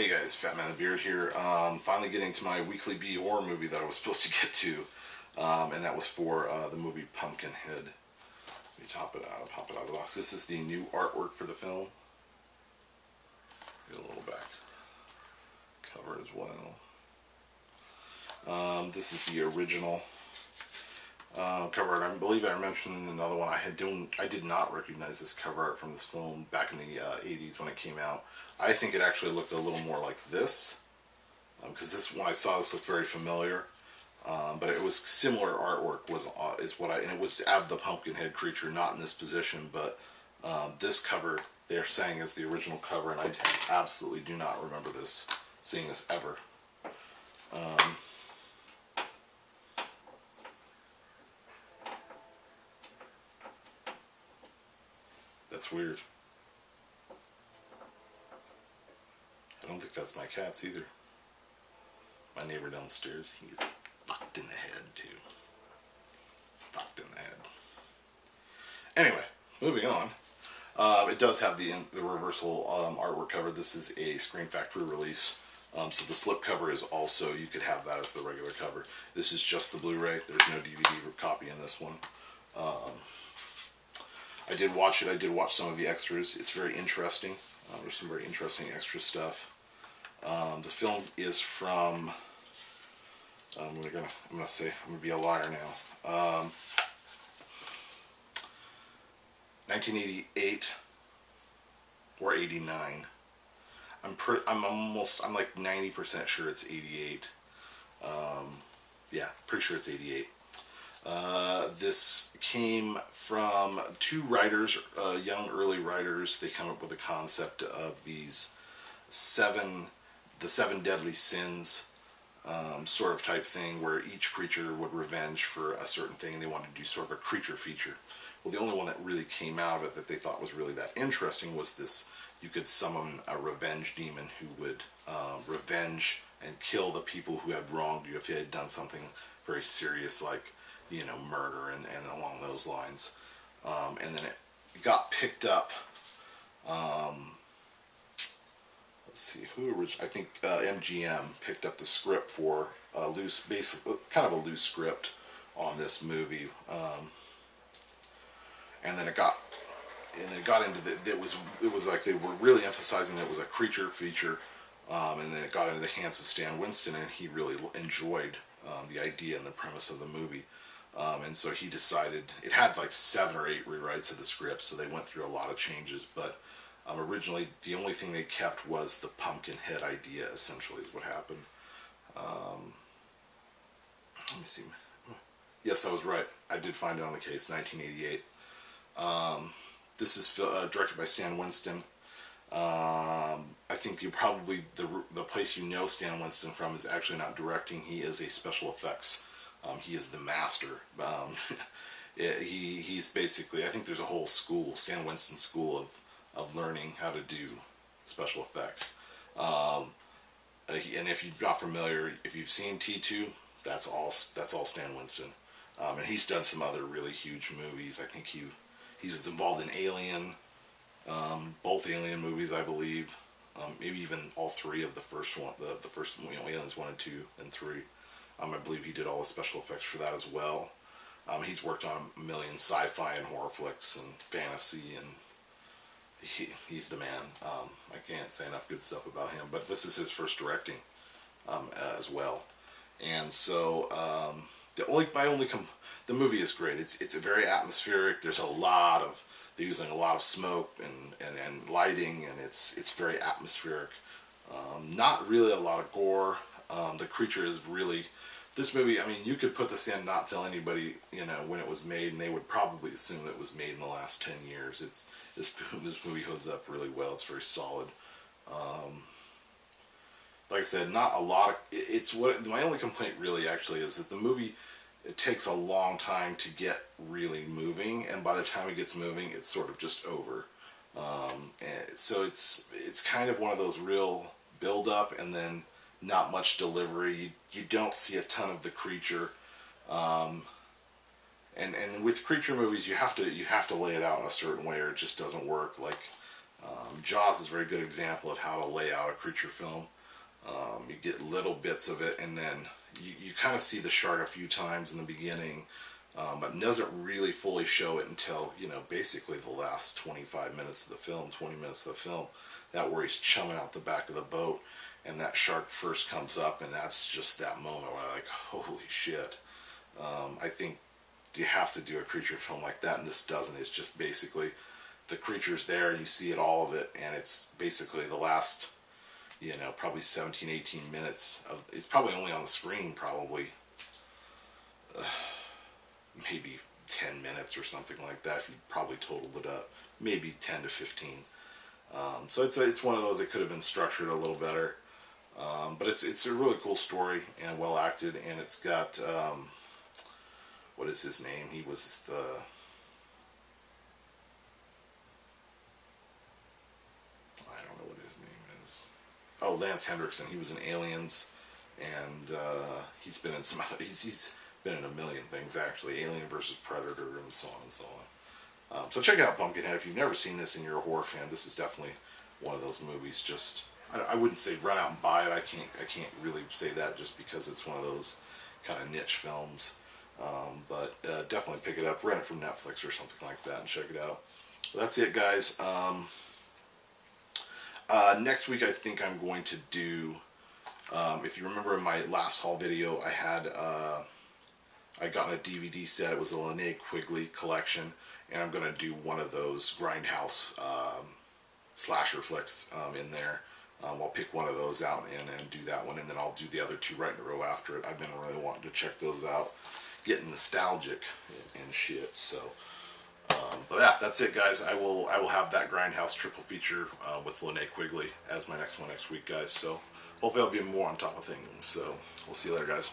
Hey guys, Fat Man the Beard here. Finally getting to my weekly B horror movie that I was supposed to get to, and that was for the movie Pumpkinhead. Let me pop it out of the box. This is the new artwork for the film. Get a little back cover as well. This is the original cover art. I believe I mentioned another one. I did not recognize this cover art from this film back in the 80s when it came out. I think it actually looked a little more like this, because when I saw this looked very familiar. But it was similar artwork and it was of the Pumpkinhead creature, not in this position, but this cover they're saying is the original cover, and I absolutely do not remember seeing this ever. That's weird. I don't think that's my cat's either. My neighbor downstairs, he's fucked in the head too. Fucked in the head. Anyway, moving on. It does have the reversal artwork cover. This is a Screen Factory release. So the slip cover is also, you could have that as the regular cover. This is just the Blu-ray. There's no DVD copy in this one. I did watch it. I did watch some of the extras. It's very interesting. There's some very interesting extra stuff. The film is from, I'm gonna be a liar now. 1988 or 89. I'm like 90% sure it's 88. Yeah, pretty sure it's 88. This came from two writers, young early writers. They come up with the concept of the seven deadly sins, sort of type thing, where each creature would revenge for a certain thing, and they wanted to do sort of a creature feature. Well, the only one that really came out of it that they thought was really that interesting was this. You could summon a revenge demon who would revenge and kill the people who had wronged you if they had done something very serious, like, you know, murder and along those lines. And then it got picked up. Let's see, I think MGM picked up the script for kind of a loose script on this movie. And then it got into it was like they were really emphasizing that it was a creature feature. And then it got into the hands of Stan Winston, and he really enjoyed the idea and the premise of the movie. And so he decided, it had like 7 or 8 rewrites of the script, so they went through a lot of changes, but originally the only thing they kept was the Pumpkinhead idea, essentially, is what happened. Let me see. Yes, I was right. I did find it on the case, 1988. This is directed by Stan Winston. I think the place you know Stan Winston from is actually not directing. He is a special effects. He is the master. He's basically, I think there's a whole school, Stan Winston school of learning how to do special effects. And if you're not familiar, if you've seen T2, that's all Stan Winston. And he's done some other really huge movies. I think he was involved in Alien, both Alien movies, I believe. Maybe even all 3 of the first one, the first, Aliens 1 and 2 and 3. I believe he did all the special effects for that as well. He's worked on a million sci-fi and horror flicks and fantasy, and he's the man. I can't say enough good stuff about him, but this is his first directing as well. And so the movie is great. It's very atmospheric. They're using a lot of smoke and lighting, and it's very atmospheric. Not really a lot of gore. The creature is really, this movie, I mean, you could put this in, not tell anybody, when it was made, and they would probably assume it was made in the last 10 years. This movie holds up really well. It's very solid. Like I said, not a lot of, my only complaint really actually is that the movie, it takes a long time to get really moving, and by the time it gets moving, it's sort of just over. And so it's kind of one of those real build up and then not much delivery. You don't see a ton of the creature. And with creature movies, you have to lay it out in a certain way, or it just doesn't work. Like Jaws is a very good example of how to lay out a creature film. You get little bits of it, and then you kind of see the shark a few times in the beginning, but doesn't really fully show it until, basically the last 25 minutes of the film, 20 minutes of the film. That where he's chumming out the back of the boat, and that shark first comes up, and that's just that moment where I'm like, holy shit. I think you have to do a creature film like that, and this doesn't. It's just basically the creature's there, and you see it, all of it, and it's basically the last, probably 17, 18 minutes of, it's probably only on the screen, probably, maybe 10 minutes or something like that, if you probably totaled it up, maybe 10 to 15. So it's one of those that could have been structured a little better, but it's a really cool story and well acted, and it's got, what is his name? He was I don't know what his name is. Oh, Lance Hendrickson. He was in Aliens, and he's been in some other. He's been in a million things actually. Alien versus Predator, and so on and so on. So check out Pumpkinhead if you've never seen this and you're a horror fan. This is definitely one of those movies. Just I wouldn't say run out and buy it. I can't really say that just because it's one of those kind of niche films. But definitely pick it up, rent it from Netflix or something like that, and check it out. Well, that's it, guys. Next week, I think I'm going to do. If you remember in my last haul video, I got a DVD set. It was a Linnea Quigley collection, and I'm going to do one of those Grindhouse slasher flicks in there. I'll pick one of those out and do that one, and then I'll do the other two right in a row after it. I've been really wanting to check those out, getting nostalgic and shit. So, but yeah, that's it, guys. I will have that Grindhouse triple feature with Linnea Quigley as my next one next week, guys. So hopefully I'll be more on top of things. So we'll see you later, guys.